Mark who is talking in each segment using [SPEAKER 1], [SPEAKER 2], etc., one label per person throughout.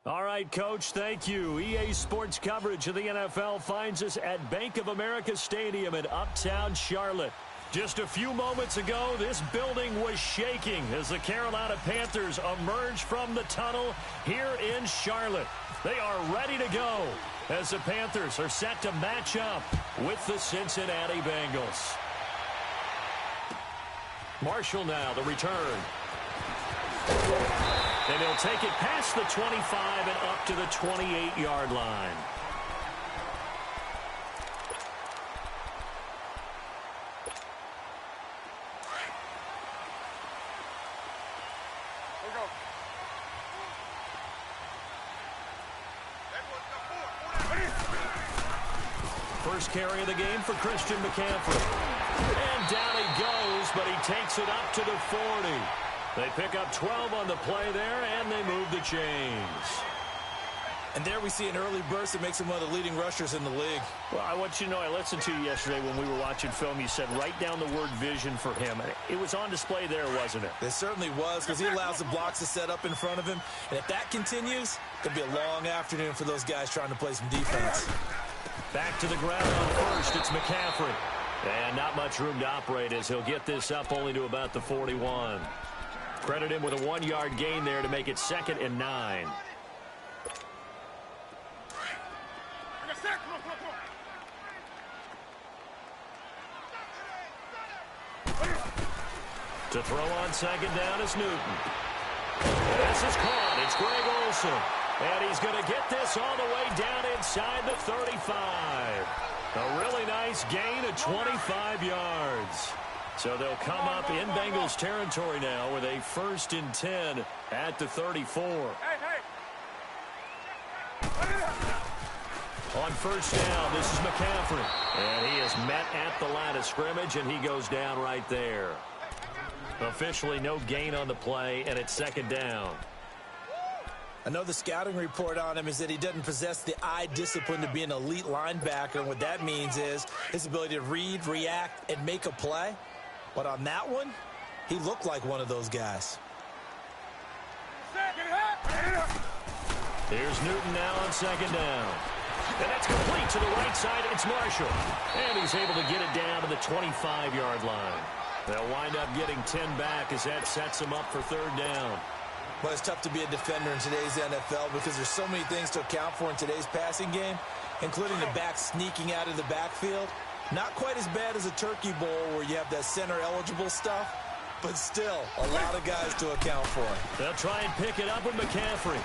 [SPEAKER 1] All right, Coach, thank you. EA Sports coverage of the NFL finds us at Bank of America Stadium in Uptown Charlotte. Just a few moments ago, this building was shaking as the Carolina Panthers emerged from the tunnel here in Charlotte. They are ready to go as the Panthers are set to match up with the Cincinnati Bengals. Marshall now, the return. And he'll take it past the 25 and up to the 28-yard line. First carry of the game for Christian McCaffrey. And down he goes, but he takes it up to the 40. They pick up 12 on the play there, and they move the chains.
[SPEAKER 2] And there we see an early burst that makes him one of the leading rushers in the league.
[SPEAKER 1] Well, I want you to know, I listened to you yesterday when we were watching film. You said write down the word vision for him. It was on display there, wasn't it?
[SPEAKER 2] It certainly was, because he allows the blocks to set up in front of him. And if that continues, it could be a long afternoon for those guys trying to play some defense.
[SPEAKER 1] Back to the ground on first. It's McCaffrey. And not much room to operate as he'll get this up only to about the 41. Credit him with a 1-yard gain there to make it 2nd and 9. To throw on 2nd down is Newton. This is caught. It's Greg Olsen. And he's going to get this all the way down inside the 35. A really nice gain of 25 yards. So they'll come up in Bengals territory now with a 1st and 10 at the 34. On first down, this is McCaffrey. And he is met at the line of scrimmage, and he goes down right there. Officially no gain on the play, and it's 2nd down.
[SPEAKER 2] I know the scouting report on him is that he doesn't possess the eye discipline to be an elite linebacker. And what that means is his ability to read, react, and make a play. But on that one, he looked like one of those guys.
[SPEAKER 1] Here's Newton now on 2nd down. And that's complete to the right side. It's Marshall. And he's able to get it down to the 25-yard line. They'll wind up getting 10 back as that sets them up for 3rd down.
[SPEAKER 2] Well, it's tough to be a defender in today's NFL because there's so many things to account for in today's passing game, including the back sneaking out of the backfield. Not quite as bad as a turkey bowl where you have that center-eligible stuff, but still a lot of guys to account for.
[SPEAKER 1] They'll try and pick it up with McCaffrey.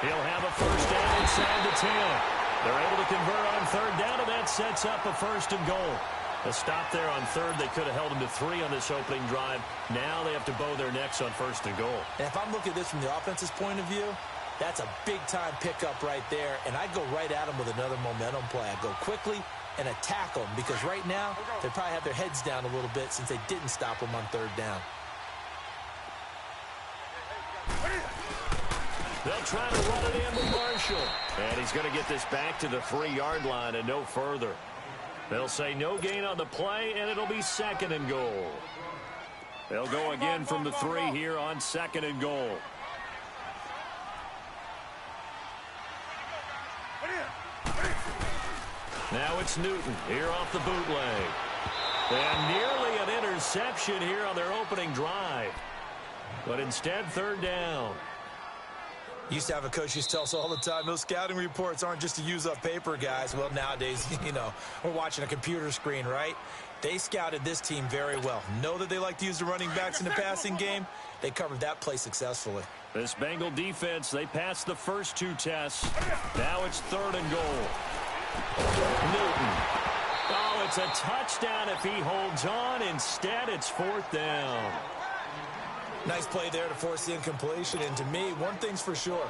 [SPEAKER 1] He'll have a 1st down inside the 10. They're able to convert on 3rd down, and that sets up a 1st and goal. A stop there on 3rd. They could have held him to 3 on this opening drive. Now they have to bow their necks on 1st and goal.
[SPEAKER 2] And if I'm looking at this from the offense's point of view, that's a big-time pickup right there, and I go right at them with another momentum play. I go quickly and attack them because right now they probably have their heads down a little bit since they didn't stop them on 3rd down.
[SPEAKER 1] They'll try to run it in with Marshall. And he's going to get this back to the 3-yard line and no further. They'll say no gain on the play, and it'll be 2nd and goal. They'll go again from the 3 here on 2nd and goal. Now it's Newton here off the bootleg. And nearly an interception here on their opening drive. But instead, 3rd down.
[SPEAKER 2] Used to have a coach used to tell us all the time, those scouting reports aren't just to use up paper, guys. Well, nowadays, we're watching a computer screen, right? They scouted this team very well. Know that they like to use the running backs in the passing game. They covered that play successfully.
[SPEAKER 1] This Bengal defense, they passed the first 2 tests. Now it's 3rd and goal. Newton. Oh, it's a touchdown if he holds on. Instead, it's 4th down.
[SPEAKER 2] Nice play there to force the incompletion. And to me, one thing's for sure.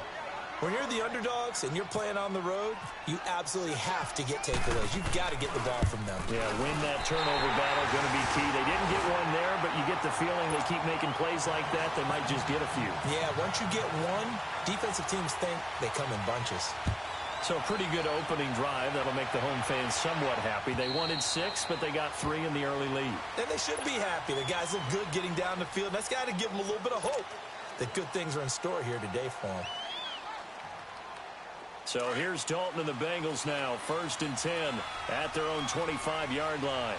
[SPEAKER 2] When you're the underdogs and you're playing on the road, you absolutely have to get takeaways. You've got to get the ball from them.
[SPEAKER 1] Yeah, win that turnover battle, going to be key. They didn't get one there, but you get the feeling they keep making plays like that, they might just get a few.
[SPEAKER 2] Yeah, once you get one, defensive teams think they come in bunches.
[SPEAKER 1] So a pretty good opening drive. That'll make the home fans somewhat happy. They wanted 6, but they got 3 in the early lead.
[SPEAKER 2] And they should be happy. The guys look good getting down the field. That's got to give them a little bit of hope. that good things are in store here today for him.
[SPEAKER 1] So here's Dalton and the Bengals now, 1st and 10 at their own 25-yard line.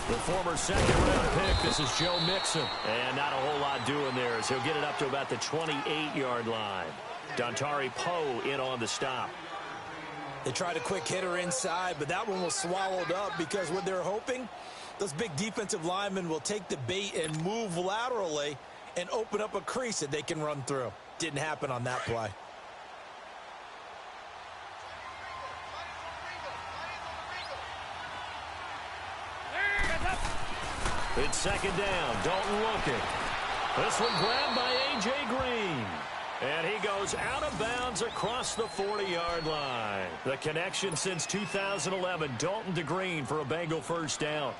[SPEAKER 1] The former second-round pick, this is Joe Mixon. And not a whole lot doing there as he'll get it up to about the 28-yard line. Dontari Poe in on the stop.
[SPEAKER 2] They tried a quick hitter inside, but that one was swallowed up because what they're hoping, those big defensive linemen will take the bait and move laterally and open up a crease that they can run through. Didn't happen on that play.
[SPEAKER 1] It's second down. Dalton looking. This one grabbed by A.J. Green. And he goes out of bounds across the 40-yard line. The connection since 2011. Dalton to Green for a Bengal first down.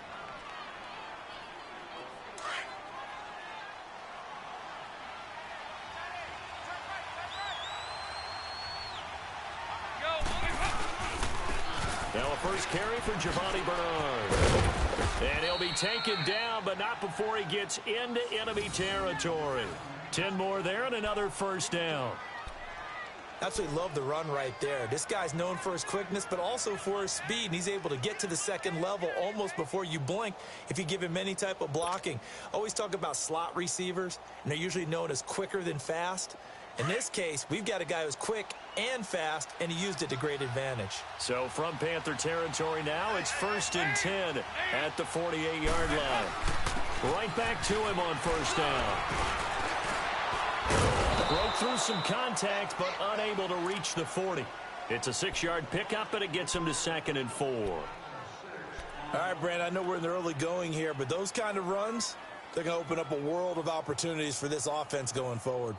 [SPEAKER 1] Now a first carry for Giovanni Bernard. And he'll be taken down, but not before he gets into enemy territory. 10 more there and another first down.
[SPEAKER 2] Absolutely love the run right there. This guy's known for his quickness, but also for his speed. And he's able to get to the second level almost before you blink if you give him any type of blocking. Always talk about slot receivers, and they're usually known as quicker than fast. In this case, we've got a guy who's quick and fast, and he used it to great advantage.
[SPEAKER 1] So from Panther territory now, it's 1st and 10 at the 48-yard line. Right back to him on first down. Broke through some contact, but unable to reach the 40. It's a 6-yard pickup, and it gets him to 2nd and 4.
[SPEAKER 2] All right, Brand, I know we're in the early going here, but those kind of runs, they're going to open up a world of opportunities for this offense going forward.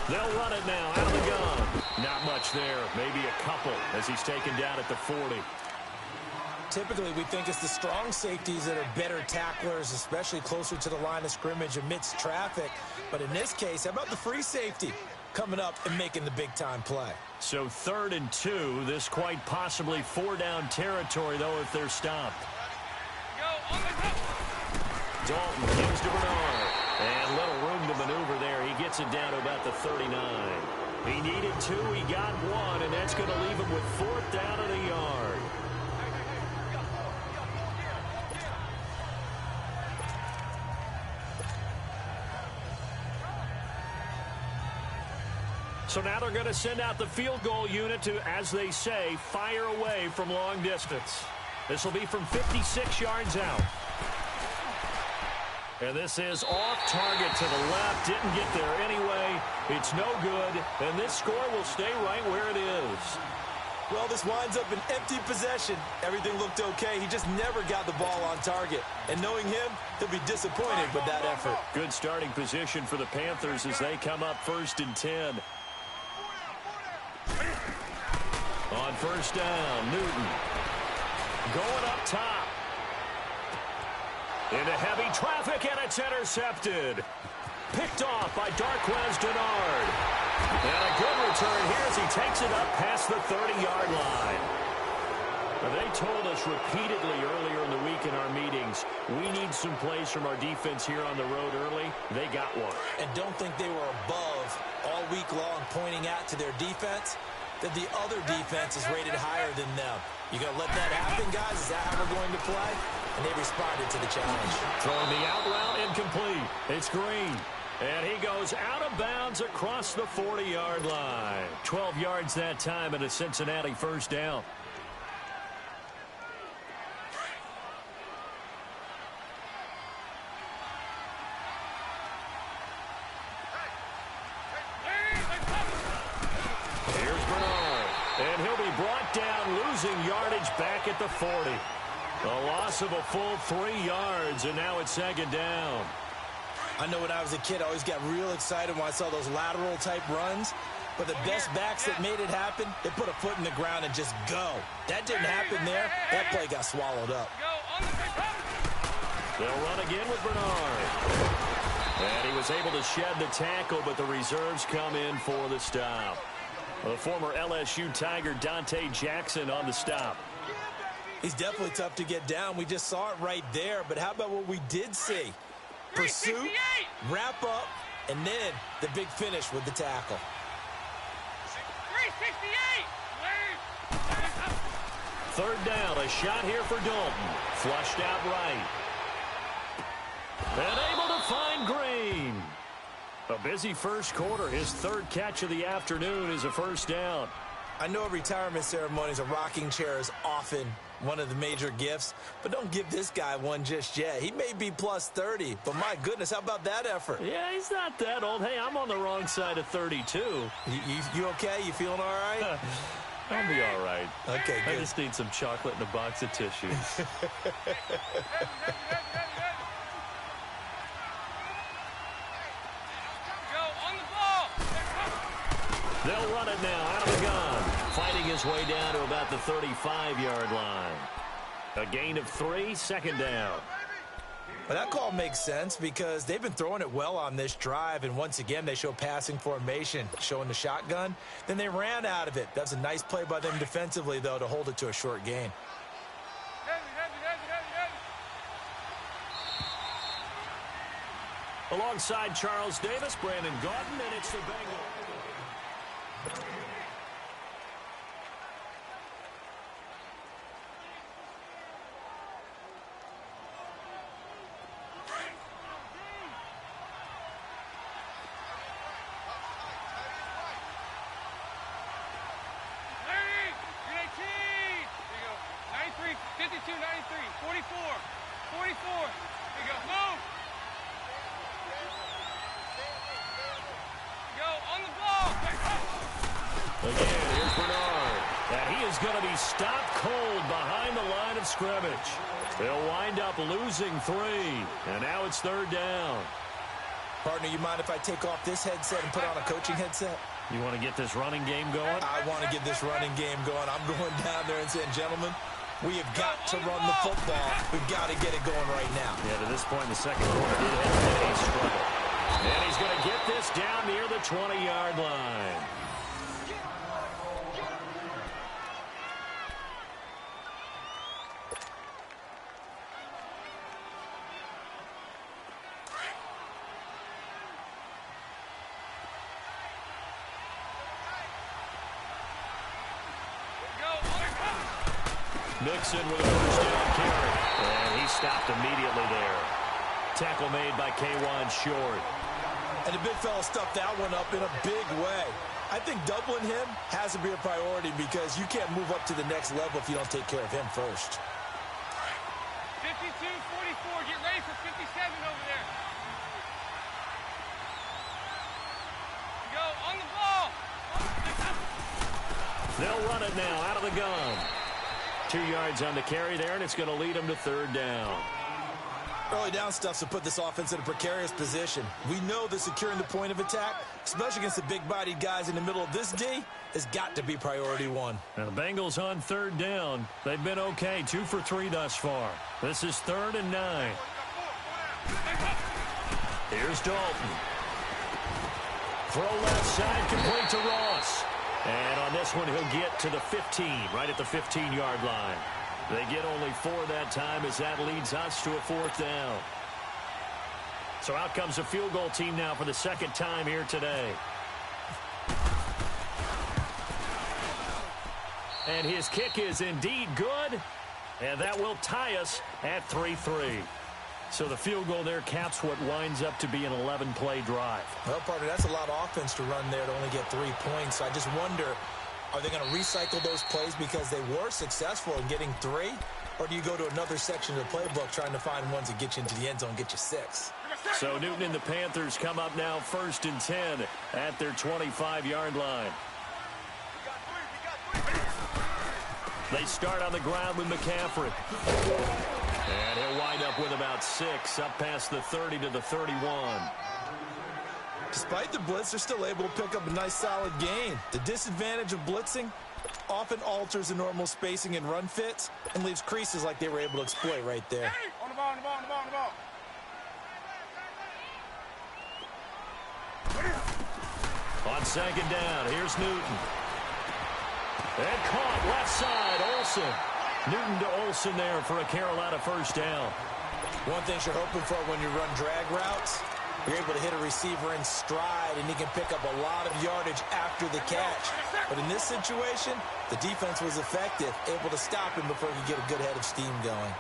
[SPEAKER 1] They'll run it now out of the gun. Not much there. Maybe a couple as he's taken down at the 40.
[SPEAKER 2] Typically, we think it's the strong safeties that are better tacklers, especially closer to the line of scrimmage amidst traffic. But in this case, how about the free safety coming up and making the big-time play?
[SPEAKER 1] So 3rd and 2. This quite possibly 4-down territory, though, if they're stopped. Dalton gives to Bernard. And little room to maneuver there. He gets it down to about the 39. He needed 2. He got 1, and that's going to leave him with 4th down and a yard. So now they're going to send out the field goal unit to, as they say, fire away from long distance. This will be from 56 yards out. And this is off target to the left. Didn't get there anyway. It's no good. And this score will stay right where it is.
[SPEAKER 2] Well, this winds up an empty possession. Everything looked okay. He just never got the ball on target. And knowing him, he'll be disappointed with that effort.
[SPEAKER 1] Good starting position for the Panthers as they come up 1st and 10. On first down, Newton. Going up top. Into heavy traffic, and it's intercepted. Picked off by Darquez Dennard. And a good return here as he takes it up past the 30-yard line. Now, they told us repeatedly earlier in the week in our meetings, we need some plays from our defense here on the road early. They got one.
[SPEAKER 2] And don't think they were above all week long pointing out to their defense that the other defense is rated higher than them. You going to let that happen, guys? Is that how we're going to play? And they responded to the challenge.
[SPEAKER 1] Throwing the out route incomplete. It's Green. And he goes out of bounds across the 40-yard line. 12 yards that time and a Cincinnati first down. Here's Bernard. And he'll be brought down, losing yardage back at the 40. A loss of a full 3 yards, and now it's 2nd down.
[SPEAKER 2] I know when I was a kid, I always got real excited when I saw those lateral-type runs. But the best backs that made it happen, they put a foot in the ground and just go. That didn't happen there. That play got swallowed up.
[SPEAKER 1] They'll run again with Bernard. And he was able to shed the tackle, but the reserves come in for the stop. The former LSU Tiger Dante Jackson on the stop.
[SPEAKER 2] He's definitely tough to get down. We just saw it right there. But how about what we did see? Pursuit, wrap up, and then the big finish with the tackle.
[SPEAKER 1] 368. Third down, a shot here for Dalton. Flushed out right. And able to find Green. A busy first quarter. His third catch of the afternoon is a first down.
[SPEAKER 2] I know retirement ceremonies, a rocking chair is often one of the major gifts, but don't give this guy one just yet. He may be plus 30, but my goodness, how about that effort?
[SPEAKER 1] Yeah, he's not that old. Hey, I'm on the wrong side of 32.
[SPEAKER 2] You okay? You feeling all right?
[SPEAKER 1] I'll be all right.
[SPEAKER 2] Okay, good.
[SPEAKER 1] I just need some chocolate and a box of tissues. They'll run it now out of the gun. Fighting his way down to about the 35-yard line. A gain of 3, second down.
[SPEAKER 2] Well, that call makes sense because they've been throwing it well on this drive, and once again they show passing formation, showing the shotgun. Then they ran out of it. That's a nice play by them defensively, though, to hold it to a short gain.
[SPEAKER 1] Alongside Charles Davis, Brandon Gaudin, and it's the Bengals. Again, here's Bernard. And he is going to be stopped cold behind the line of scrimmage. They'll wind up losing 3. And now it's third down.
[SPEAKER 2] Partner, you mind if I take off this headset and put on a coaching headset?
[SPEAKER 1] You want to get this running game going?
[SPEAKER 2] I want to get this running game going. I'm going down there and saying, gentlemen, we have got to run the football. We've got to get it going right now.
[SPEAKER 1] Yeah, to this point in the second quarter, it has been a struggle. And he's going to get this down near the 20-yard line. Mixon with a first down carry. And he stopped immediately there. Tackle made by K'Wan Short.
[SPEAKER 2] And the big fella stuffed that one up in a big way. I think doubling him has to be a priority because you can't move up to the next level if you don't take care of him first.
[SPEAKER 3] 52-44. Get ready for 57 over there. Go on the ball.
[SPEAKER 1] They'll run it now out of the gun. 2 yards on the carry there, and it's going to lead them to third down.
[SPEAKER 2] Early down stuff to put this offense in a precarious position. We know that securing the point of attack, especially against the big-bodied guys in the middle of this D, has got to be priority 1.
[SPEAKER 1] Now the Bengals on third down. They've been okay, 2 for 3 thus far. This is 3rd and 9. Here's Dalton. Throw left side, complete to Ross. And on this one, he'll get to the 15, right at the 15-yard line. They get only 4 that time as that leads us to a 4th down. So out comes the field goal team now for the second time here today. And his kick is indeed good. And that will tie us at 3-3. So the field goal there caps what winds up to be an 11-play drive.
[SPEAKER 2] Well, partner, that's a lot of offense to run there to only get 3 points. I just wonder, are they going to recycle those plays because they were successful in getting 3? Or do you go to another section of the playbook trying to find ones that get you into the end zone and get you 6?
[SPEAKER 1] So Newton and the Panthers come up now 1st and 10 at their 25-yard line. They start on the ground with McCaffrey. And he'll wind up with about 6, up past the 30 to the 31.
[SPEAKER 2] Despite the blitz, they're still able to pick up a nice solid gain. The disadvantage of blitzing often alters the normal spacing and run fits and leaves creases like they were able to exploit right there.
[SPEAKER 3] On the ball, on the ball, on the ball, on the ball.
[SPEAKER 1] On second down, here's Newton. And caught left side, Olsen. Newton to Olsen there for a Carolina first down.
[SPEAKER 2] One thing you're hoping for when you run drag routes, you're able to hit a receiver in stride, and he can pick up a lot of yardage after the catch. But in this situation, the defense was effective, able to stop him before he could get a good head of steam going.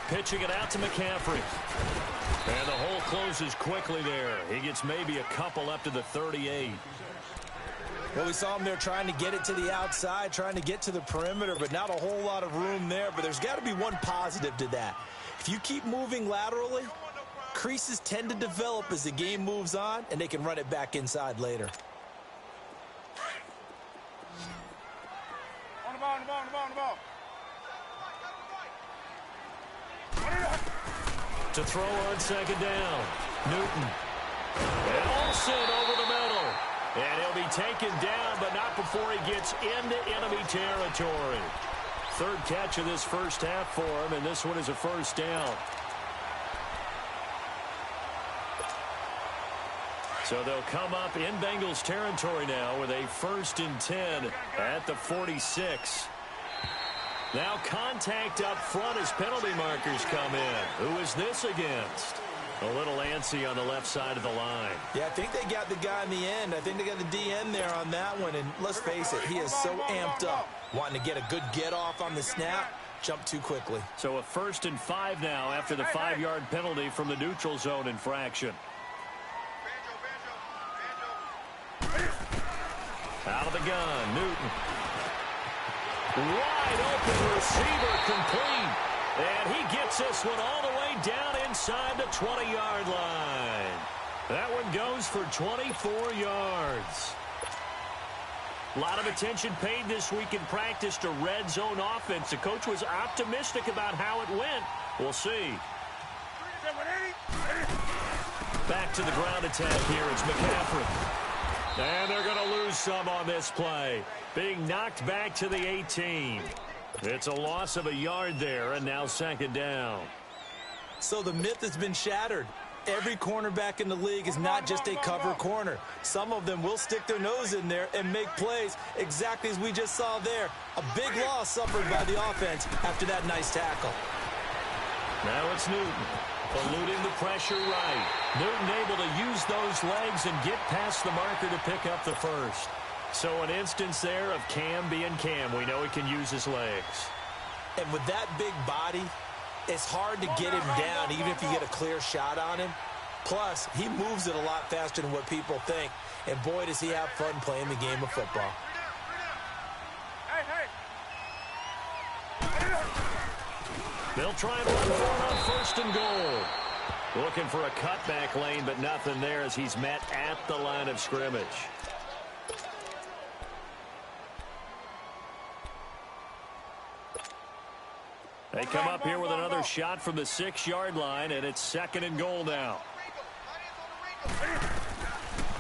[SPEAKER 1] Pitching it out to McCaffrey. And the hole closes quickly there. He gets maybe a couple up to the 38.
[SPEAKER 2] Well, we saw him there trying to get it to the outside, trying to get to the perimeter, but not a whole lot of room there. But there's got to be one positive to that. If you keep moving laterally, creases tend to develop as the game moves on, and they can run it back inside later.
[SPEAKER 3] On the ball, on the ball, on the ball, on the ball.
[SPEAKER 1] To throw on second down, Newton. And Olsen over the middle. And he'll be taken down, but not before he gets into enemy territory. Third catch of this first half for him, and this one is a first down. So they'll come up in Bengals territory now with a 1st and 10 at the 46. Now contact up front as penalty markers come in. Who is this against? A little antsy on the left side of the line.
[SPEAKER 2] Yeah, I think they got the guy in the end. I think they got the DN there on that one. And let's face it, he is so amped up, wanting to get a good get off on the snap, jump too quickly.
[SPEAKER 1] So a 1st and 5 now after the 5-yard penalty from the neutral zone infraction. Out of the gun, Newton. Wide open receiver complete. And he gets this one all the way down inside the 20-yard line. That one goes for 24 yards. A lot of attention paid this week in practice to red zone offense. The coach was optimistic about how it went. We'll see. Back to the ground attack here. It's McCaffrey. And they're going to lose some on this play. Being knocked back to the 18. It's a loss of a yard there, and now second down.
[SPEAKER 2] So the myth has been shattered. Every cornerback in the league is not just a cover corner. Some of them will stick their nose in there and make plays exactly as we just saw there. A big loss suffered by the offense after that nice tackle.
[SPEAKER 1] Now it's Newton, eluding the pressure right. Newton able to use those legs and get past the marker to pick up the first. So an instance there of Cam being Cam. We know he can use his legs.
[SPEAKER 2] And with that big body, it's hard to get him down even if you get a clear shot on him. Plus, he moves it a lot faster than what people think. And boy, does he have fun playing the game of football.
[SPEAKER 1] They'll try and run for it on 1st and goal. Looking for a cutback lane, but nothing there as he's met at the line of scrimmage. They come up here with another shot from the 6-yard line, and it's 2nd and goal now.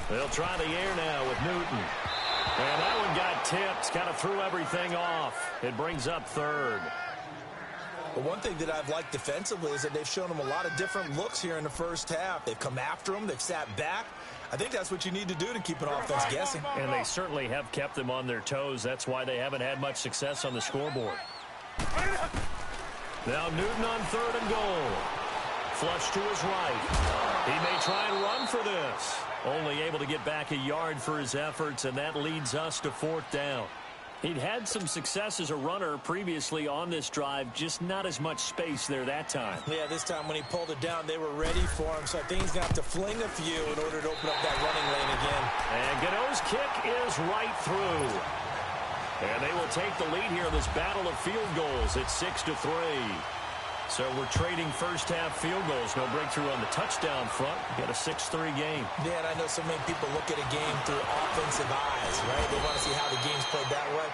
[SPEAKER 1] They'll try the air now with Newton. And that one got tipped, kind of threw everything off. It brings up 3rd.
[SPEAKER 2] But one thing that I've liked defensively is that they've shown them a lot of different looks here in the first half. They've come after them. They've sat back. I think that's what you need to do to keep an offense guessing.
[SPEAKER 1] And they certainly have kept them on their toes. That's why they haven't had much success on the scoreboard. Now Newton on 3rd and goal. Flush to his right. He may try and run for this. Only able to get back a yard for his efforts, and that leads us to 4th down. He'd had some success as a runner previously on this drive, just not as much space there that time.
[SPEAKER 2] Yeah, this time when he pulled it down, they were ready for him, so I think he's going to have to fling a few in order to open up that running lane again.
[SPEAKER 1] And Gano's kick is right through. And they will take the lead here in this battle of field goals at 6-3. So we're trading first half field goals. No breakthrough on the touchdown front. We got a 6-3 game.
[SPEAKER 2] Yeah, and I know so many people look at a game through offensive eyes, right? They want to see how the game's played that way.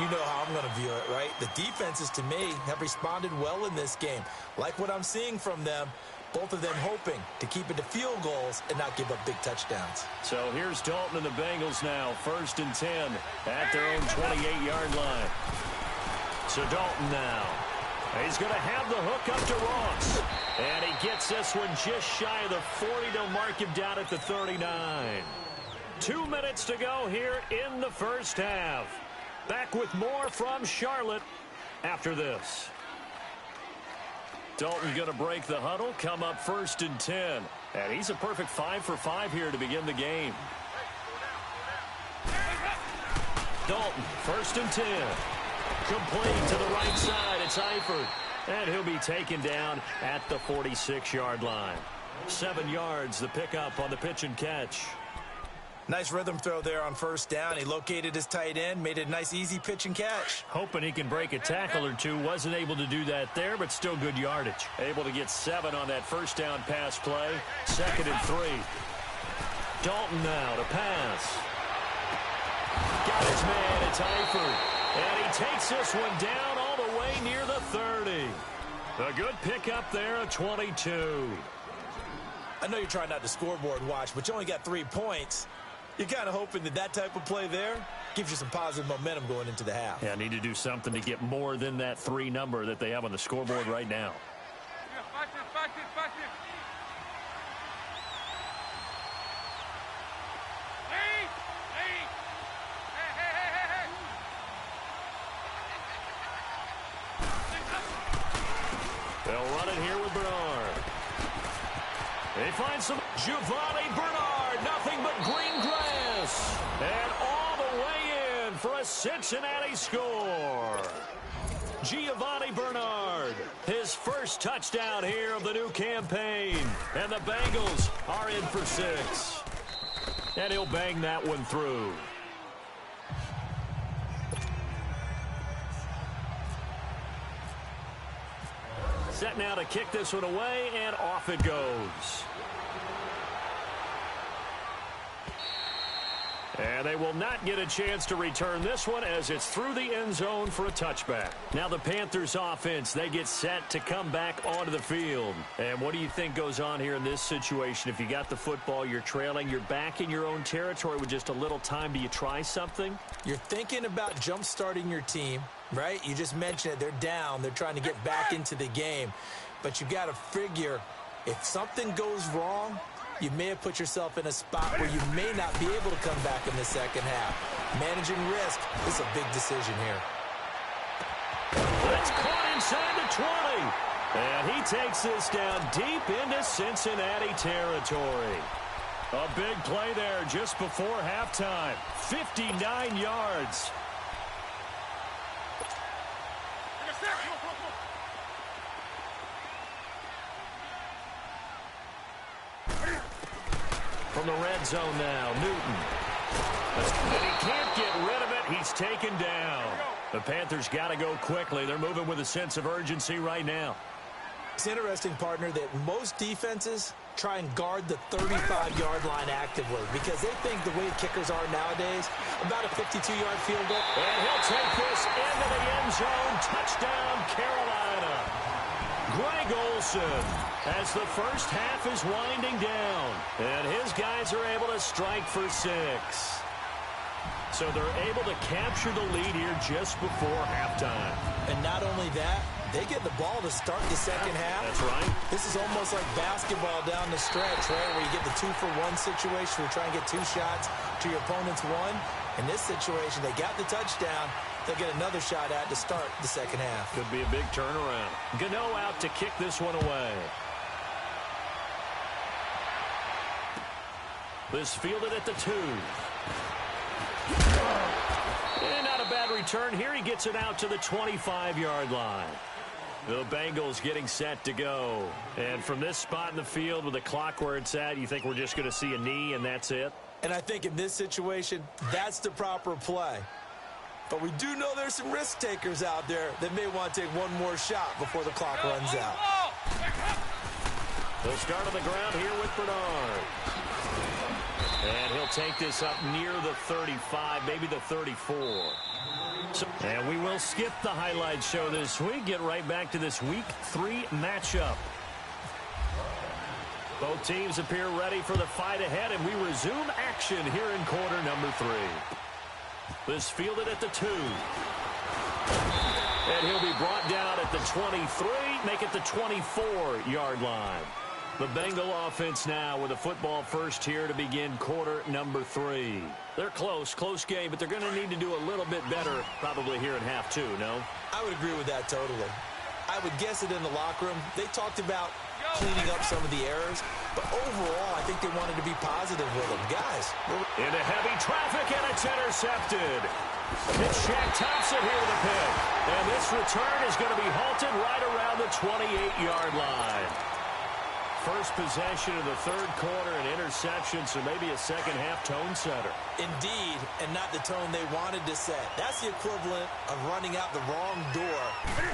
[SPEAKER 2] You know how I'm going to view it, right? The defenses, to me, have responded well in this game. Like what I'm seeing from them, both of them hoping to keep it to field goals and not give up big touchdowns.
[SPEAKER 1] So here's Dalton and the Bengals now. 1st and 10 at their own 28-yard line. So Dalton now. He's going to have the hook up to Ross. And he gets this one just shy of the 40. They'll mark him down at the 39. 2 minutes to go here in the first half. Back with more from Charlotte after this. Dalton going to break the huddle, come up 1st and 10. And he's a perfect 5 for 5 here to begin the game. Dalton, 1st and 10. Complete to the right side. It's Eifert. And he'll be taken down at the 46-yard line. 7 yards, the pickup on the pitch and catch.
[SPEAKER 2] Nice rhythm throw there on 1st down. He located his tight end, made it a nice, easy pitch and catch.
[SPEAKER 1] Hoping he can break a tackle or two. Wasn't able to do that there, but still good yardage. Able to get 7 on that 1st down pass play. 2nd and 3. Dalton now to pass. Got his man. It's Eifert. And he takes this one down all the way near the 30. A good pickup there, a 22.
[SPEAKER 2] I know you're trying not to scoreboard watch, but you only got 3 points. You're kind of hoping that that type of play there gives you some positive momentum going into the half.
[SPEAKER 1] Yeah, need to do something to get more than that 3 number that they have on the scoreboard right now. They'll run it here with Bernard. They find some Giovanni Bernard. Nothing but green grass. And all the way in for a Cincinnati score. Giovanni Bernard, his first touchdown here of the new campaign. And the Bengals are in for 6. And he'll bang that one through. Set now to kick this one away, and off it goes. And they will not get a chance to return this one as it's through the end zone for a touchback. Now the Panthers offense, they get set to come back onto the field. And what do you think goes on here in this situation? If you got the football, you're trailing, you're back in your own territory with just a little time. Do you try something?
[SPEAKER 2] You're thinking about jump-starting your team, right? You just mentioned it. They're down. They're trying to get back into the game. But you got to figure if something goes wrong, you may have put yourself in a spot where you may not be able to come back in the second half. Managing risk is a big decision here.
[SPEAKER 1] That's caught inside the 20. And he takes this down deep into Cincinnati territory. A big play there just before halftime. 59 yards. From the red zone now, Newton. And he can't get rid of it. He's taken down. The Panthers got to go quickly. They're moving with a sense of urgency right now.
[SPEAKER 2] It's interesting, partner, that most defenses try and guard the 35-yard line actively because they think the way kickers are nowadays, about a 52-yard field goal.
[SPEAKER 1] And he'll take this into the end zone. Touchdown, Carolina. Greg Olsen as the first half is winding down. And his guys are able to strike for 6. So they're able to capture the lead here just before halftime.
[SPEAKER 2] And not only that, they get the ball to start the second half.
[SPEAKER 1] That's right.
[SPEAKER 2] This is almost like basketball down the stretch, right, where you get the 2-for-1 situation where you try and get 2 shots to your opponent's 1. In this situation, they got the touchdown. They'll get another shot at to start the second half.
[SPEAKER 1] Could be a big turnaround. Gano out to kick this one away. This fielded at the 2. And not a bad return here. He gets it out to the 25-yard line. The Bengals getting set to go. And from this spot in the field with the clock where it's at, you think we're just going to see a knee and that's it?
[SPEAKER 2] And I think in this situation, that's the proper play. But we do know there's some risk takers out there that may want to take one more shot before the clock runs out.
[SPEAKER 1] They'll start on the ground here with Bernard. And he'll take this up near the 35, maybe the 34. And we will skip the highlight show this week. Get right back to this Week 3 matchup. Both teams appear ready for the fight ahead, and we resume action here in quarter number 3. This fielded at the 2. And he'll be brought down at the 23, make it the 24-yard line. The Bengal offense now with a football first here to begin quarter number 3. They're close game, but they're going to need to do a little bit better probably here in half 2, no?
[SPEAKER 2] I would agree with that totally. I would guess it in the locker room. They talked about cleaning up some of the errors, but overall, I think they wanted to be positive with them. Guys.
[SPEAKER 1] Into heavy traffic, and it's intercepted. It's Shaq Thompson here with a pick. And this return is going to be halted right around the 28-yard line. First possession of the third quarter, an interception, so maybe a second-half tone setter.
[SPEAKER 2] Indeed, and not the tone they wanted to set. That's the equivalent of running out the wrong door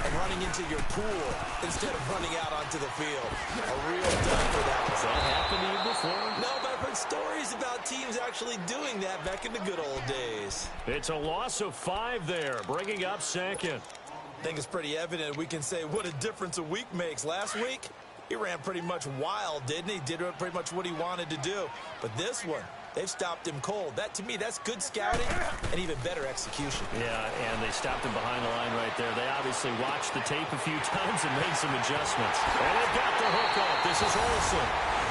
[SPEAKER 2] and running into your pool instead of running out onto the field. A real dud for that.
[SPEAKER 1] Has that happened to you before?
[SPEAKER 2] No, but I've heard stories about teams actually doing that back in the good old days.
[SPEAKER 1] It's a loss of 5 there, bringing up second.
[SPEAKER 2] I think it's pretty evident we can say what a difference a week makes. Last week, he ran pretty much wild, didn't he? Did pretty much what he wanted to do. But this one, they've stopped him cold. That, to me, that's good scouting and even better execution.
[SPEAKER 1] Yeah, and they stopped him behind the line right there. They obviously watched the tape a few times and made some adjustments. And they've got the hook up. This is Olsen.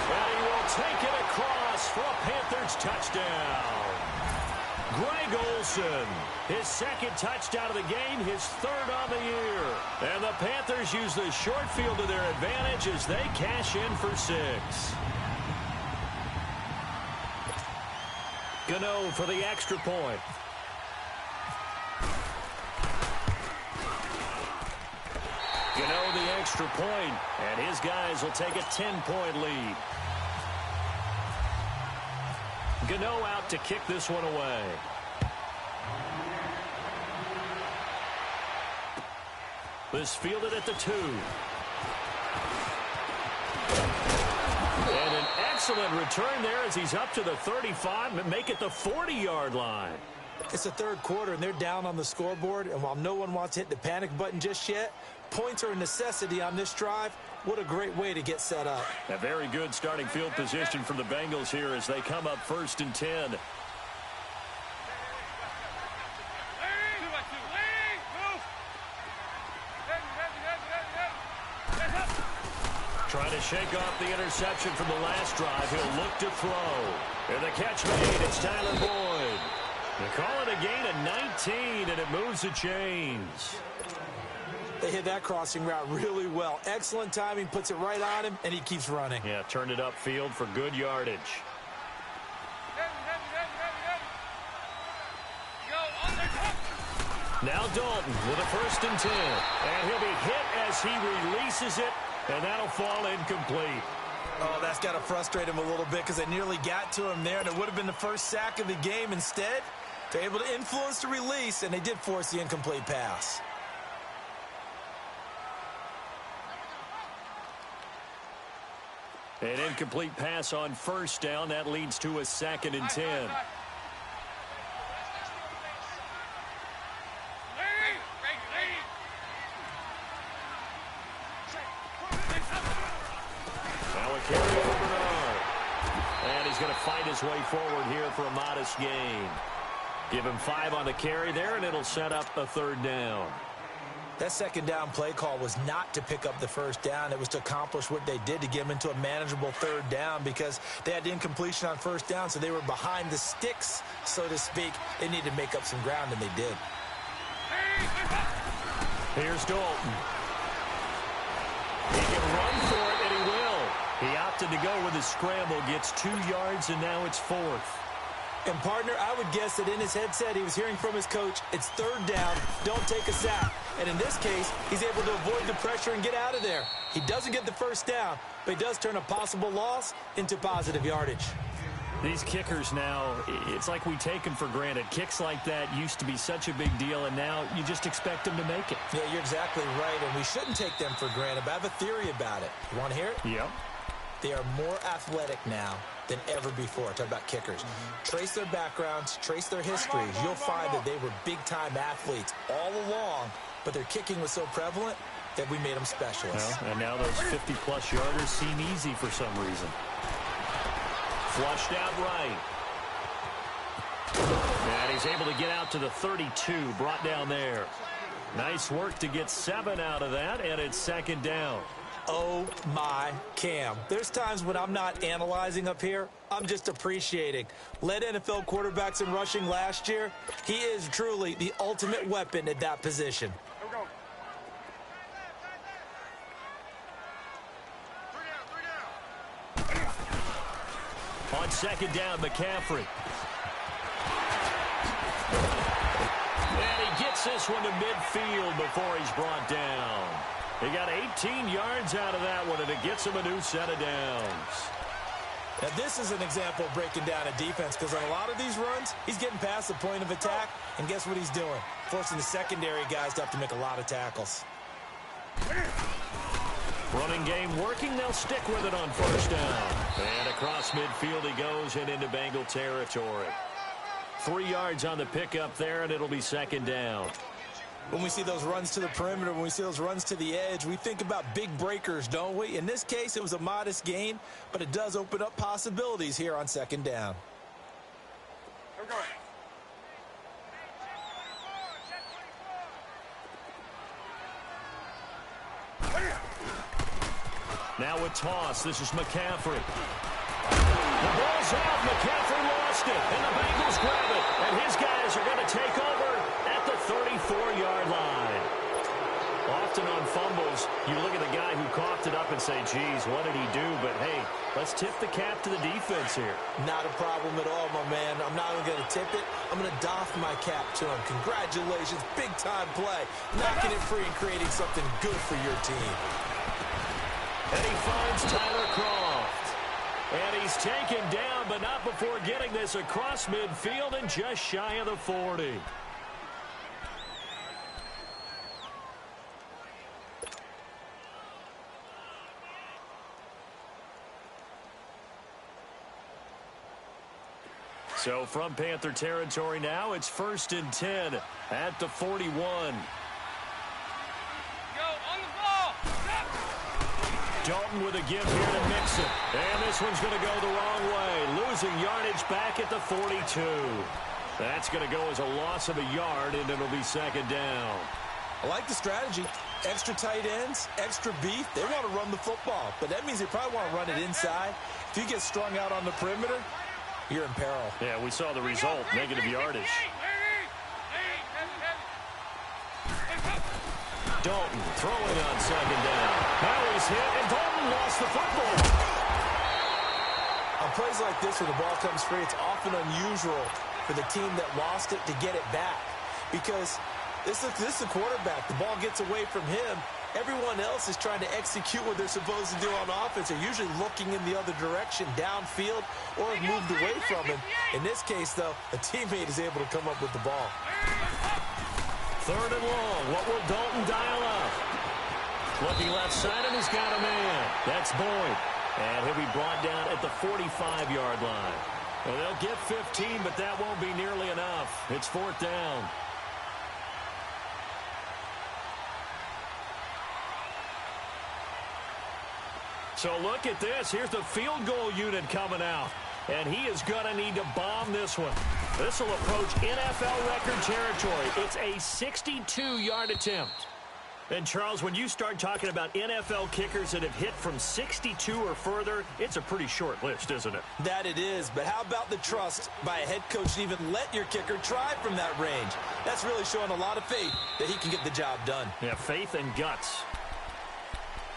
[SPEAKER 1] And he will take it across for a Panthers touchdown. Greg Olsen, his second touchdown of the game, his third on the year. And the Panthers use the short field to their advantage as they cash in for 6. Gano for the extra point. Gano the extra point, and his guys will take a 10-point lead. Gano out to kick this one away. This fielded at the 2. And an excellent return there as he's up to the 35 and make it the 40-yard line.
[SPEAKER 2] It's the third quarter, and they're down on the scoreboard. And while no one wants to hit the panic button just yet, points are a necessity on this drive. What a great way to get set up.
[SPEAKER 1] A very good starting field position for the Bengals here as they come up 1st and 10. Trying to shake off the interception from the last drive. He'll look to throw. And the catch made. It's Tyler Boyd. They call it a gain of 19, and it moves the chains.
[SPEAKER 2] They hit that crossing route really well. Excellent timing, puts it right on him, and he keeps running.
[SPEAKER 1] Yeah, turned it upfield for good yardage. Now Dalton with a 1st and 10. And he'll be hit as he releases it, and that'll fall incomplete.
[SPEAKER 2] Oh, that's got to frustrate him a little bit because they nearly got to him there, and it would have been the first sack of the game. Instead, they're able to influence the release, and they did force the incomplete pass.
[SPEAKER 1] An incomplete pass on 1st down. That leads to a 2nd and 10. Now a carry for Bernard. And he's going to fight his way forward here for a modest gain. Give him 5 on the carry there, and it'll set up a 3rd down.
[SPEAKER 2] That 2nd down play call was not to pick up the 1st down. It was to accomplish what they did to get them into a manageable 3rd down because they had the incompletion on 1st down, so they were behind the sticks, so to speak. They needed to make up some ground, and they did.
[SPEAKER 1] Here's Dalton. He can run for it, and he will. He opted to go with his scramble, gets 2 yards, and now it's 4th.
[SPEAKER 2] And, partner, I would guess that in his headset he was hearing from his coach, it's 3rd down, don't take a sack. And in this case, he's able to avoid the pressure and get out of there. He doesn't get the 1st down, but he does turn a possible loss into positive yardage.
[SPEAKER 1] These kickers now, it's like we take them for granted. Kicks like that used to be such a big deal, and now you just expect them to make it.
[SPEAKER 2] Yeah, you're exactly right, and we shouldn't take them for granted, but I have a theory about it. You want to hear it?
[SPEAKER 1] Yep.
[SPEAKER 2] They are more athletic now than ever before. Talk about kickers. Trace their backgrounds, trace their histories. You'll find that they were big-time athletes all along, but their kicking was so prevalent that we made them specialists.
[SPEAKER 1] Well, and now those 50-plus yarders seem easy for some reason. Flushed out right. And he's able to get out to the 32, brought down there. Nice work to get 7 out of that, and it's second down.
[SPEAKER 2] Oh, my Cam. There's times when I'm not analyzing up here. I'm just appreciating. Led NFL quarterbacks in rushing last year. He is truly the ultimate weapon at that position.
[SPEAKER 3] Here we go. Three down.
[SPEAKER 1] On second down, McCaffrey. And he gets this one to midfield before he's brought down. He got 18 yards out of that one, and it gets him a new set of downs.
[SPEAKER 2] Now, this is an example of breaking down a defense, because on a lot of these runs, he's getting past the point of attack, and guess what he's doing? Forcing the secondary guys to have to make a lot of tackles.
[SPEAKER 1] Running game working. They'll stick with it on first down. And across midfield he goes and into Bengal territory. 3 yards on the pickup there, and it'll be second down.
[SPEAKER 2] When we see those runs to the perimeter, when we see those runs to the edge, we think about big breakers, don't we? In this case, it was a modest gain, but it does open up possibilities here on second down.
[SPEAKER 3] Here we go.
[SPEAKER 1] Now a toss. This is McCaffrey. The ball's out. McCaffrey lost it, and the Bengals grab it. And his guys are going to take over at the 34-yard line. Often on fumbles, you look at the guy who coughed it up and say, geez, what did he do? But, hey, let's tip the cap to the defense here.
[SPEAKER 2] Not a problem at all, my man. I'm not even going to tip it. I'm going to doff my cap to him. Congratulations. Big-time play. Knocking it free and creating something good for your team.
[SPEAKER 1] And he finds Tyler Croft. And he's taken down, but not before getting this across midfield and just shy of the 40. So from Panther territory now, it's 1st and 10 at the 41. Dalton with a give here to Mixon. And this one's going to go the wrong way. Losing yardage back at the 42. That's going to go as a loss of a yard, and it'll be second down.
[SPEAKER 2] I like the strategy. Extra tight ends, extra beef. They want to run the football, but that means they probably want to run it inside. If you get strung out on the perimeter, you're in peril.
[SPEAKER 1] Yeah, we saw the result, negative yardage. Dalton throwing on second down. Now he's hit, and Dalton lost the football.
[SPEAKER 2] On plays like this where the ball comes free, it's often unusual for the team that lost it to get it back. Because this is a quarterback. The ball gets away from him. Everyone else is trying to execute what they're supposed to do on offense. They're usually looking in the other direction, downfield, or have moved away from him. In this case, though, a teammate is able to come up with the ball.
[SPEAKER 1] 3rd and long. What will Dalton dial up? Looking left side, and he's got a man. That's Boyd. And he'll be brought down at the 45-yard line. Well, they'll get 15, but that won't be nearly enough. It's 4th down. So look at this. Here's the field goal unit coming out. And he is going to need to bomb this one. This will approach NFL record territory. It's a 62-yard attempt. And, Charles, when you start talking about NFL kickers that have hit from 62 or further, it's a pretty short list, isn't it?
[SPEAKER 2] That it is. But how about the trust by a head coach to even let your kicker try from that range? That's really showing a lot of faith that he can get the job done.
[SPEAKER 1] Yeah, faith and guts.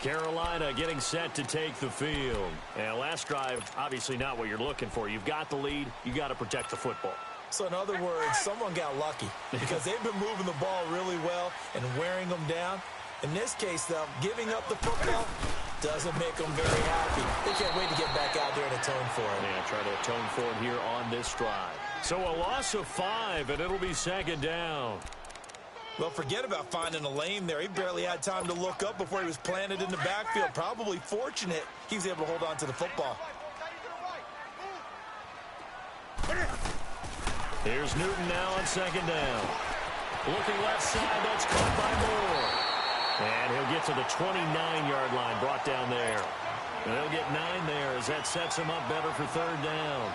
[SPEAKER 1] Carolina getting set to take the field. And last drive, obviously not what you're looking for. You've got the lead. You got to protect the football.
[SPEAKER 2] So in other words, someone got lucky because they've been moving the ball really well and wearing them down. In this case, though, giving up the football doesn't make them very happy. They can't wait to get back out there and atone for it.
[SPEAKER 1] Yeah, try to atone for it here on this drive. So a loss of 5, and it'll be second down.
[SPEAKER 2] Well, forget about finding a lane there. He barely had time to look up before he was planted in the backfield. Probably fortunate he was able to hold on to the football.
[SPEAKER 1] Here's Newton now on second down. Looking left side, that's caught by Moore. And he'll get to the 29-yard line, brought down there. And they'll get 9 there as that sets him up better for 3rd down.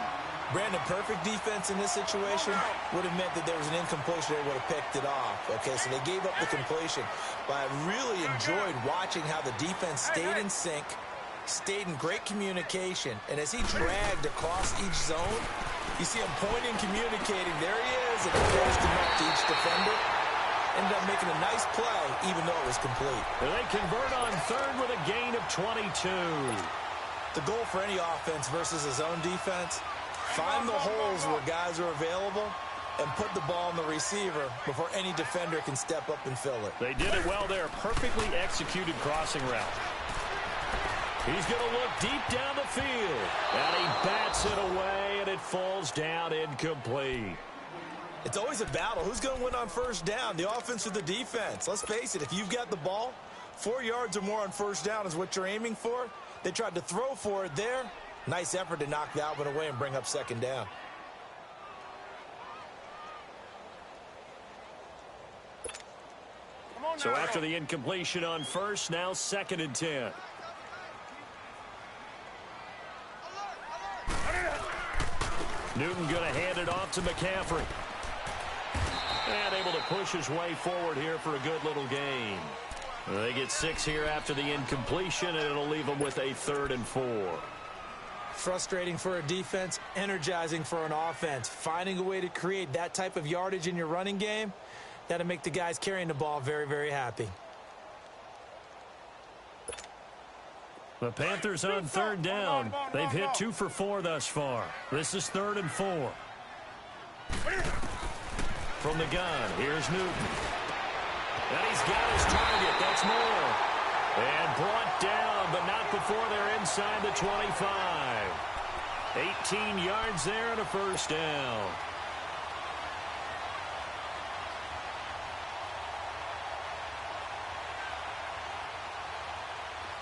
[SPEAKER 2] Brandon, perfect defense in this situation would have meant that there was an incompletion. They would have picked it off. Okay, so they gave up the completion. But I really enjoyed watching how the defense stayed in sync, stayed in great communication. And as he dragged across each zone, you see him pointing, communicating. There he is, and he passed him up to each defender. Ended up making a nice play, even though it was complete.
[SPEAKER 1] And they convert on third with a gain of 22.
[SPEAKER 2] The goal for any offense versus a zone defense, find the holes where guys are available and put the ball on the receiver before any defender can step up and fill it.
[SPEAKER 1] They did it well there. Perfectly executed crossing route. He's going to look deep down the field. And he bats it away, and it falls down incomplete.
[SPEAKER 2] It's always a battle. Who's going to win on first down, the offense or the defense? Let's face it, if you've got the ball, 4 yards or more on first down is what you're aiming for. They tried to throw for it there. Nice effort to knock that one away and bring up second down.
[SPEAKER 1] So after the incompletion on first, now 2nd and 10. Newton going to hand it off to McCaffrey. And able to push his way forward here for a good little gain. They get 6 here after the incompletion, and it'll leave them with a 3rd and 4.
[SPEAKER 2] Frustrating for a defense, energizing for an offense. Finding a way to create that type of yardage in your running game, that'll make the guys carrying the ball very, very happy.
[SPEAKER 1] The Panthers on 3rd down. They've hit 2 for 4 thus far. This is 3rd and 4. From the gun, here's Newton. And he's got his target. That's more. And brought down, but not before they're inside the 25. 18 yards there and a first down.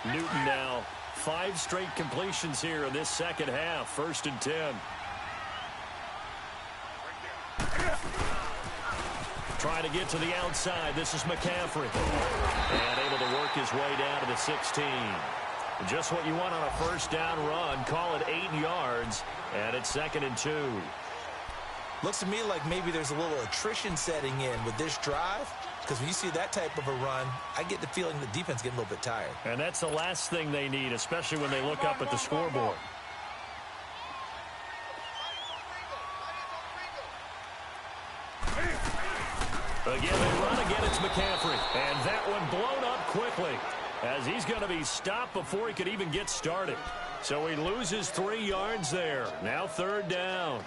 [SPEAKER 1] Newton now 5 straight completions here in this second half. 1st and 10. Trying to get to the outside. This is McCaffrey. And able to work his way down to the 16. Just what you want on a first down run. Call it 8 yards. And it's 2nd and 2.
[SPEAKER 2] Looks to me like maybe there's a little attrition setting in with this drive. Because when you see that type of a run, I get the feeling the defense getting a little bit tired.
[SPEAKER 1] And that's the last thing they need, especially when they look up at the scoreboard. Again, they run. Again, it's McCaffrey. And that one blown up quickly as he's going to be stopped before he could even get started. So he loses 3 yards there. Now 3rd down.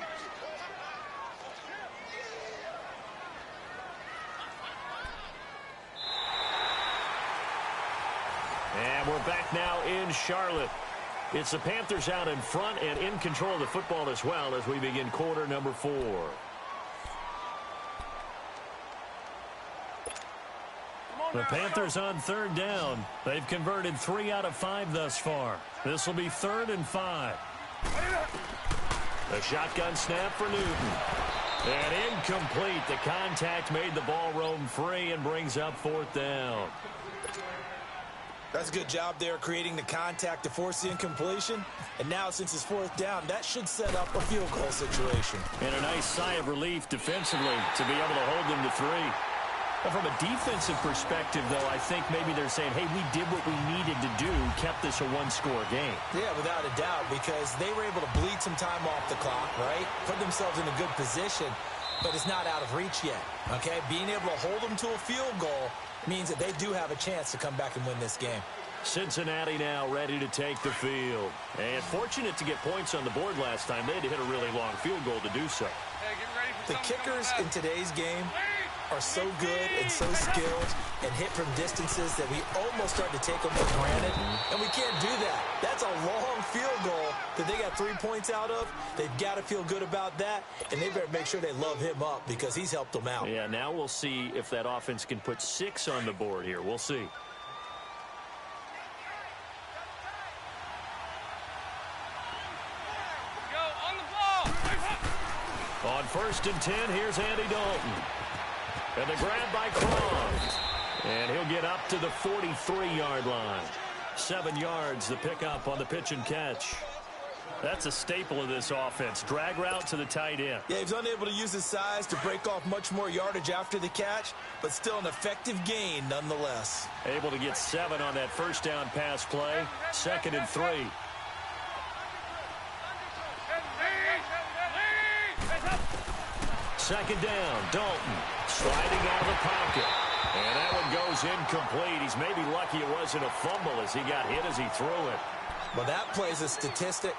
[SPEAKER 1] And we're back now in Charlotte. It's the Panthers out in front and in control of the football as well as we begin quarter number 4. The Panthers on 3rd down. They've converted 3 out of 5 thus far. This will be 3rd and 5. A shotgun snap for Newton. And incomplete. The contact made the ball roam free and brings up 4th down.
[SPEAKER 2] That's a good job there creating the contact to force the incompletion. And now since it's 4th down, that should set up a field goal situation.
[SPEAKER 1] And a nice sigh of relief defensively to be able to hold them to 3. But from a defensive perspective, though, I think maybe they're saying, hey, we did what we needed to do, kept this a 1-score game.
[SPEAKER 2] Yeah, without a doubt, because they were able to bleed some time off the clock, right? Put themselves in a good position, but it's not out of reach yet, okay? Being able to hold them to a field goal means that they do have a chance to come back and win this game.
[SPEAKER 1] Cincinnati now ready to take the field. And fortunate to get points on the board last time. They had to hit a really long field goal to do so.
[SPEAKER 3] Hey, get ready for
[SPEAKER 2] The kickers in today's game are so good and so skilled and hit from distances that we almost start to take them for granted, and we can't do that. That's a long field goal that they got 3 points out of. They've got to feel good about that, and they better make sure they love him up because he's helped them out.
[SPEAKER 1] Yeah, now we'll see if that offense can put 6 on the board here. We'll see.
[SPEAKER 3] Go on the ball.
[SPEAKER 1] On 1st and 10, here's Andy Dalton. And the grab by Croft. And he'll get up to the 43-yard line. 7 yards, the pickup on the pitch and catch. That's a staple of this offense. Drag route to the tight end.
[SPEAKER 2] Yeah, he's unable to use his size to break off much more yardage after the catch, but still an effective gain nonetheless.
[SPEAKER 1] Able to get 7 on that first down pass play. 2nd and 3. Second down, Dalton sliding out of the pocket. And that one goes incomplete. He's maybe lucky it wasn't a fumble as he got hit as he threw it.
[SPEAKER 2] Well, that plays a statistic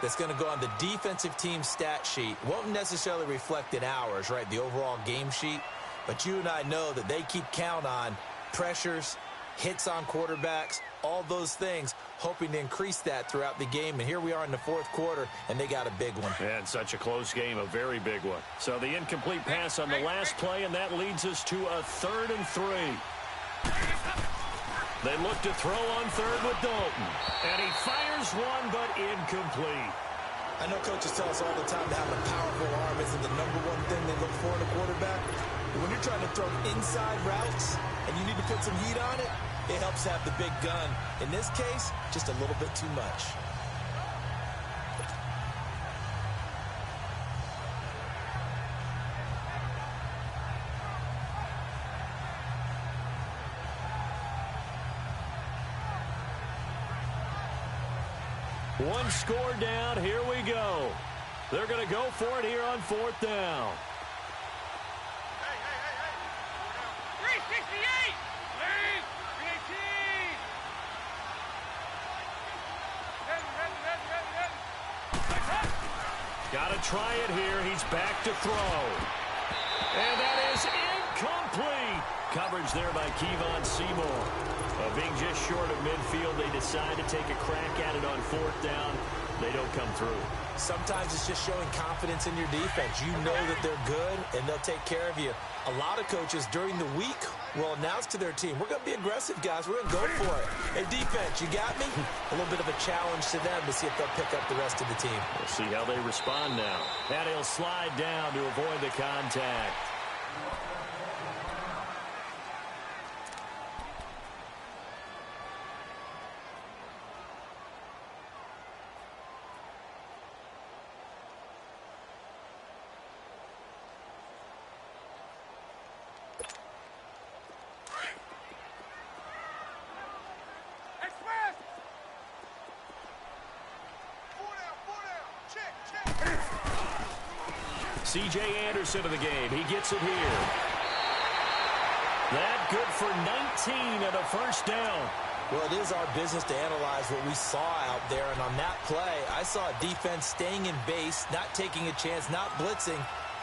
[SPEAKER 2] that's going to go on the defensive team stat sheet. Won't necessarily reflect in ours, right, the overall game sheet. But you and I know that they keep count on pressures, hits on quarterbacks, all those things, hoping to increase that throughout the game. And here we are in the 4th quarter, and they got a big one.
[SPEAKER 1] And such a close game, a very big one. So the incomplete pass on the last play, and that leads us to a 3rd and 3. They look to throw on 3rd with Dalton. And he fires one, but incomplete.
[SPEAKER 2] I know coaches tell us all the time that having a powerful arm isn't the #1 thing they look for in a quarterback. But when you're trying to throw inside routes and you need to put some heat on it, it helps have the big gun. In this case, just a little bit too much.
[SPEAKER 1] One score down. Here we go. They're going to go for it here on 4th down.
[SPEAKER 3] 368! 318!
[SPEAKER 1] Got to try it here. He's back to throw. And that is incomplete. Coverage there by Kevon Seymour. Being just short of midfield, they decide to take a crack at it on 4th down. They don't come through.
[SPEAKER 2] Sometimes it's just showing confidence in your defense. You know that they're good, and they'll take care of you. A lot of coaches during the week will announce to their team, we're going to be aggressive, guys. We're going to go for it. Hey, defense, you got me? A little bit of a challenge to them to see if they'll pick up the rest of the team.
[SPEAKER 1] We'll see how they respond now. And he'll slide down to avoid the contact. C.J. Anderson of the game. He gets it here. That good for 19 and a first down.
[SPEAKER 2] Well, it is our business to analyze what we saw out there. And on that play, I saw a defense staying in base, not taking a chance, not blitzing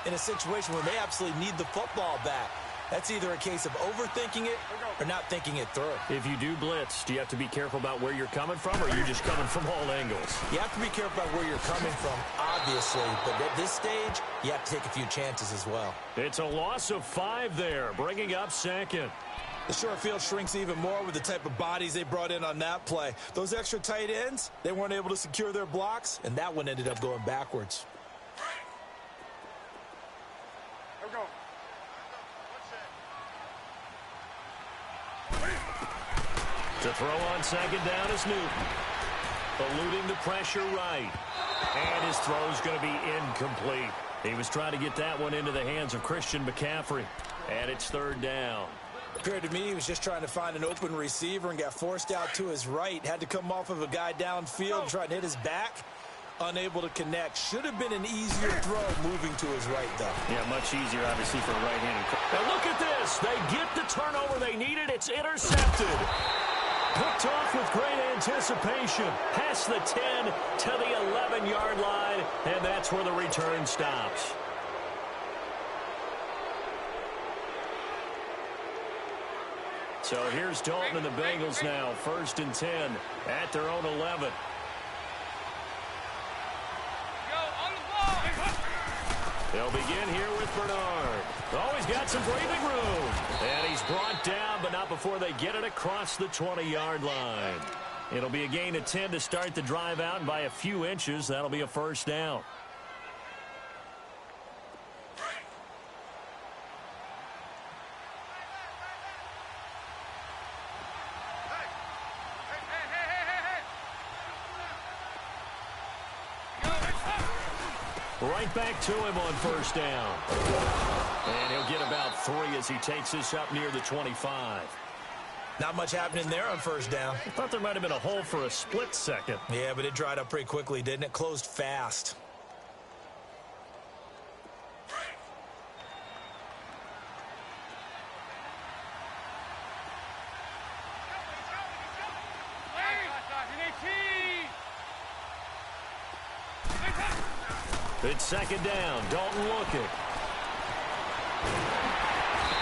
[SPEAKER 2] in a situation where they absolutely need the football back. That's either a case of overthinking it or not thinking it through.
[SPEAKER 1] If you do blitz, do you have to be careful about where you're coming from, or are you just coming from all angles?
[SPEAKER 2] You have to be careful about where you're coming from, obviously. But at this stage, you have to take a few chances as well.
[SPEAKER 1] It's a loss of 5 there, bringing up 2nd.
[SPEAKER 2] The short field shrinks even more with the type of bodies they brought in on that play. Those extra tight ends, they weren't able to secure their blocks, and that one ended up going backwards.
[SPEAKER 3] Here we go.
[SPEAKER 1] To throw on 2nd down is Newton. Eluding the pressure right. And his throw's going to be incomplete. He was trying to get that one into the hands of Christian McCaffrey. And it's 3rd down.
[SPEAKER 2] Appeared to me he was just trying to find an open receiver and got forced out to his right. Had to come off of a guy downfield, trying to hit his back. Unable to connect. Should have been an easier throw moving to his right, though.
[SPEAKER 1] Yeah, much easier, obviously, for a right-handed. And look at this. They get the turnover they needed. It's intercepted. Picked off with great anticipation. Past the 10 to the 11-yard line, and that's where the return stops. So here's Dalton and the Bengals now. 1st and 10 at their own 11. They'll begin here with Bernard. Oh, he's got some breathing room. And he's brought down, but not before they get it across the 20-yard line. It'll be a gain of 10 to start the drive out, and by a few inches, that'll be a first down. Right back to him on first down. And he'll get about 3 as he takes this up near the 25.
[SPEAKER 2] Not much happening there on first down.
[SPEAKER 1] I thought there might have been a hole for a split second.
[SPEAKER 2] Yeah, but it dried up pretty quickly, didn't it? Closed fast.
[SPEAKER 1] It's second down. Dalton looking.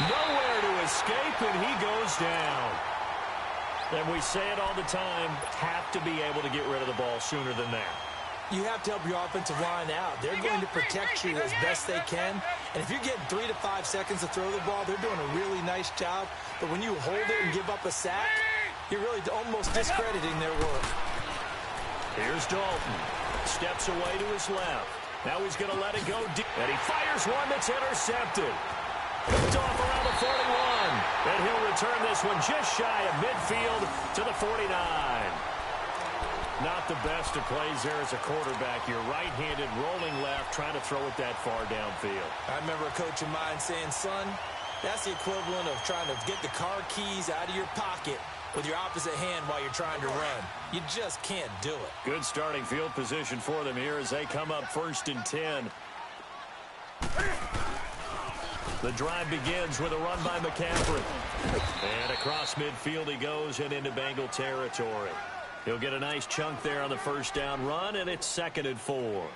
[SPEAKER 1] Nowhere to escape, and he goes down. And we say it all the time, have to be able to get rid of the ball sooner than that.
[SPEAKER 2] You have to help your offensive line out. They're going to protect you as best they can. And if you're getting 3 to 5 seconds to throw the ball, they're doing a really nice job. But when you hold it and give up a sack, you're really almost discrediting their work.
[SPEAKER 1] Here's Dalton. Steps away to his left. Now he's going to let it go deep. And he fires one that's intercepted. Picked off around the 41. And he'll return this one just shy of midfield to the 49. Not the best of plays there as a quarterback. You're right-handed, rolling left, trying to throw it that far downfield.
[SPEAKER 2] I remember a coach of mine saying, son, that's the equivalent of trying to get the car keys out of your pocket with your opposite hand while you're trying to run. You just can't do it.
[SPEAKER 1] Good starting field position for them here as they come up 1st and 10. The drive begins with a run by McCaffrey. And across midfield he goes and into Bengal territory. He'll get a nice chunk there on the first down run, and it's 2nd and 4.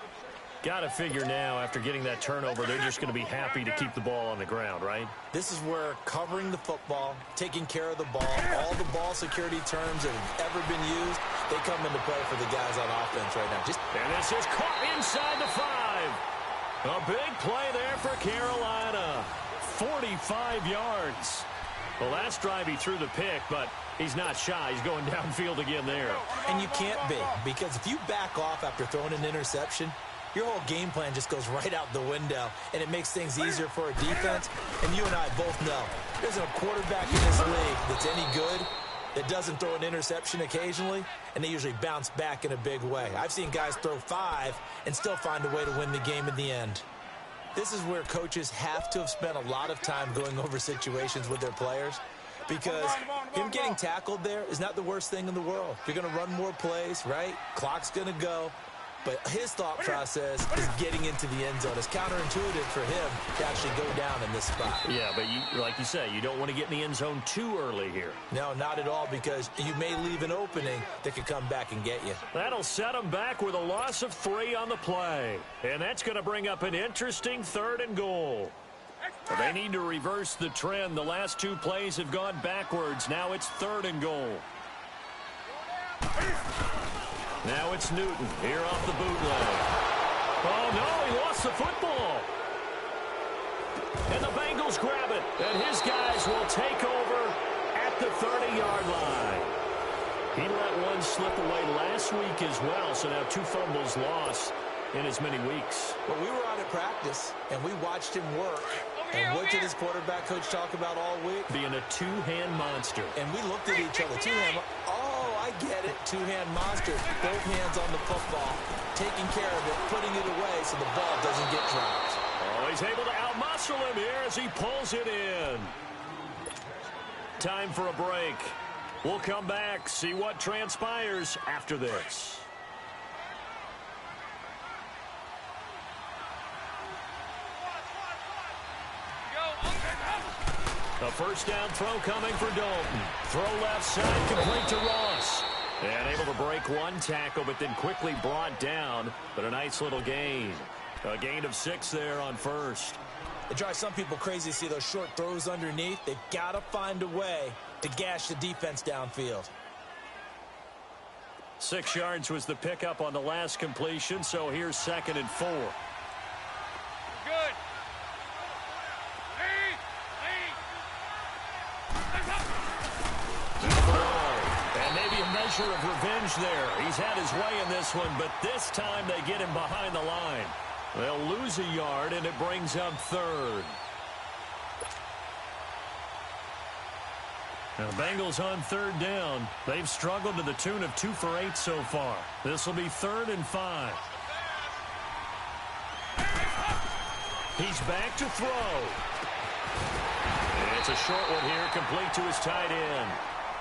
[SPEAKER 1] Got to figure now, after getting that turnover, they're just going to be happy to keep the ball on the ground, right?
[SPEAKER 2] This is where covering the football, taking care of the ball, all the ball security terms that have ever been used, they come into play for the guys on offense right now.
[SPEAKER 1] And this is caught inside the 5. A big play there for Carolina. 45 yards. Well, last drive he threw the pick, but he's not shy. He's going downfield again there.
[SPEAKER 2] And you can't be, because if you back off after throwing an interception, your whole game plan just goes right out the window, and it makes things easier for a defense. And you and I both know there's a quarterback in this league that's any good that doesn't throw an interception occasionally, and they usually bounce back in a big way. I've seen guys throw 5 and still find a way to win the game in the end. This is where coaches have to have spent a lot of time going over situations with their players, because him getting tackled there is not the worst thing in the world. You're going to run more plays, right? Clock's going to go. But his thought process is getting into the end zone. It's counterintuitive for him to actually go down in this spot.
[SPEAKER 1] Yeah, but like you say, you don't want to get in the end zone too early here.
[SPEAKER 2] No, not at all, because you may leave an opening that could come back and get you.
[SPEAKER 1] That'll set him back with a loss of 3 on the play. And that's going to bring up an interesting 3rd and goal. They need to reverse the trend. The last 2 plays have gone backwards. Now it's 3rd and goal. Now it's Newton here off the bootleg. Oh, no, he lost the football. And the Bengals grab it. And his guys will take over at the 30-yard line. He let one slip away last week as well, so now 2 fumbles lost in as many weeks.
[SPEAKER 2] Well, we were out at practice, and we watched him work. And what did his quarterback coach talk about all week?
[SPEAKER 1] Being a 2-hand monster.
[SPEAKER 2] And we looked at each other. 2-hand. Oh, I get it. 2-hand monster. Both hands on the football, taking care of it, putting it away so the ball doesn't get dropped.
[SPEAKER 1] Oh, he's able to outmuscle him here as he pulls it in. Time for a break. We'll come back, see what transpires after this. A first down throw coming for Dalton. Throw left side, complete to Ross. And able to break one tackle, but then quickly brought down. But a nice little gain. A gain of 6 there on first.
[SPEAKER 2] It drives some people crazy to see those short throws underneath. They've got to find a way to gash the defense downfield.
[SPEAKER 1] 6 yards was the pickup on the last completion, so here's 2nd and 4.
[SPEAKER 3] Good.
[SPEAKER 1] And maybe a measure of revenge there. He's had his way in this one, but this time they get him behind the line. They'll lose a yard, and it brings up 3rd. Now, Bengals on 3rd down. They've struggled to the tune of 2 for 8 so far. This will be 3rd and 5. He's back to throw. And it's a short one here, complete to his tight end.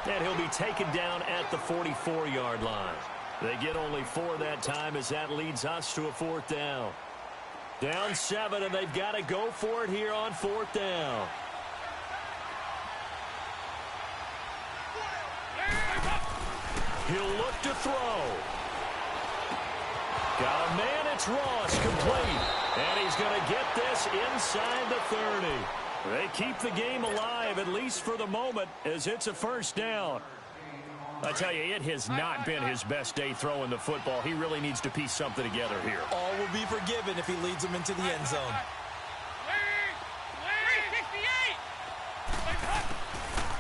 [SPEAKER 1] And he'll be taken down at the 44-yard line. They get only 4 that time as that leads us to a 4th down. Down 7, and they've got to go for it here on 4th down. He'll look to throw. Got a man, it's Ross, complete. And he's going to get this inside the 30. They keep the game alive, at least for the moment, as it's a 1st down. I tell you, it has not been his best day throwing the football. He really needs to piece something together here.
[SPEAKER 2] All will be forgiven if he leads them into the end zone.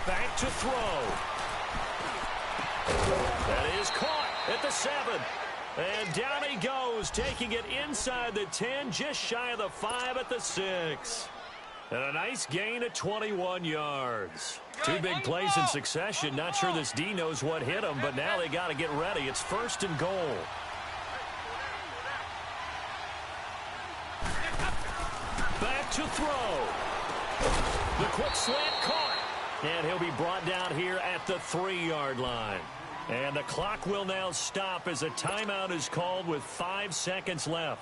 [SPEAKER 1] Back to throw. That is caught at the 7. And down he goes, taking it inside the 10, just shy of the 5 at the 6. And a nice gain of 21 yards. 2 big plays in succession. Not sure this D knows what hit him, but now they got to get ready. It's 1st and goal. Back to throw. The quick slant caught. And he'll be brought down here at the 3-yard line. And the clock will now stop as a timeout is called with 5 seconds left.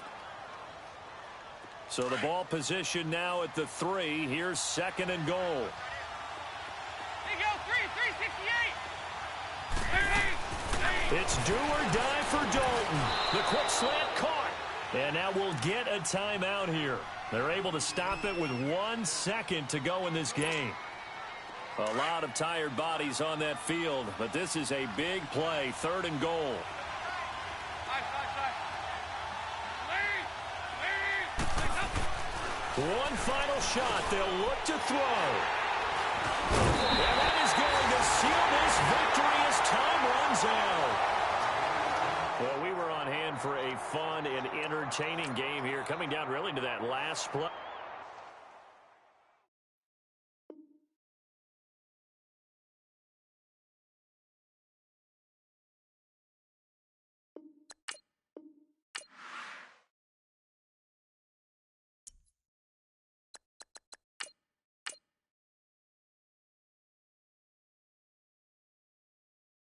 [SPEAKER 1] So the ball position now at the 3. Here's 2nd and goal.
[SPEAKER 3] There you go, 3, 368.
[SPEAKER 1] It's do or die for Dalton. The quick slant caught. And now we'll get a timeout here. They're able to stop it with 1 second to go in this game. A lot of tired bodies on that field, but this is a big play. 3rd and goal. One final shot. They'll look to throw. And that is going to seal this victory as time runs out. Well, we were on hand for a fun and entertaining game here, coming down really to that last play.